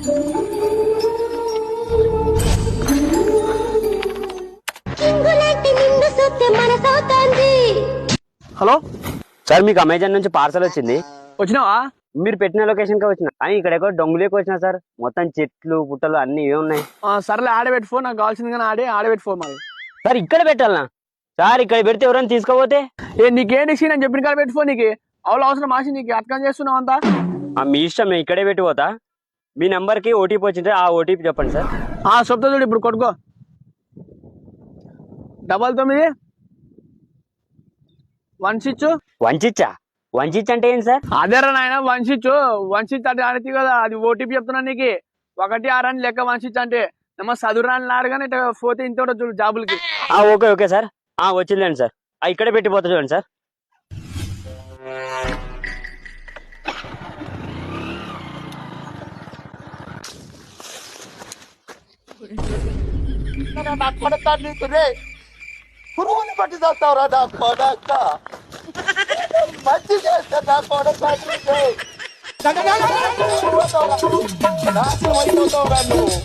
Hello sir మీకు Amazon నుంచి parcel వచ్చింది. వచ్చినావా? మీరు పెట్టిన లొకేషన్ కి వచ్చిన కానీ ఇక్కడ ఎక్కడో డొంగులేకి వచ్చిన సార్. మొత్తం చెట్లు పుట్టలు అన్ని ఇవే ఉన్నాయి. సర్లే ఆడబెట్టి ఫోన్, నాకు కావాల్సింది కానీ ఆడబెట్టి ఫోన్ మరి. సార్ ఇక్కడ పెట్టాలనా సార్? ఇక్కడ పెడితే ఎవరైనా తీసుకోపోతే నీకేంటి సీన్ అని చెప్పిన కాడ పెట్టి ఫోన్. నీకు అవసరం మాసి, నీకు అర్థం చేస్తున్నావు అంతా. మీ ఇష్టం, మేము ఇక్కడే పెట్టిపోతా. మీ నెంబర్ కి ఓటీపీ వచ్చింటే ఆ ఓటీపీ చెప్పండి సార్. చెప్తా చూడు, ఇప్పుడు కొట్టుకో. 99 వంచిచ్చా అంటే ఏంటి సార్? అదేరా నాయన, వంశిచ్చు అంటే అడితే కదా, అది ఓటీపీ చెప్తున్నా నీకు. 16 అని లెక్క వంశిచ్చు అంటే. చదువురాని లాడుగానే ఇట్లా పోతే ఇంత చూడు జాబులకి. ఓకే సార్, వచ్చిందండి సార్. ఇక్కడే పెట్టిపోతా చూడండి సార్. పురుగుని పట్టి చేస్తావురా నా కొడక. మంచి చేస్తా నా కొడక. నాశనం అయిపోతావురా నువ్వు.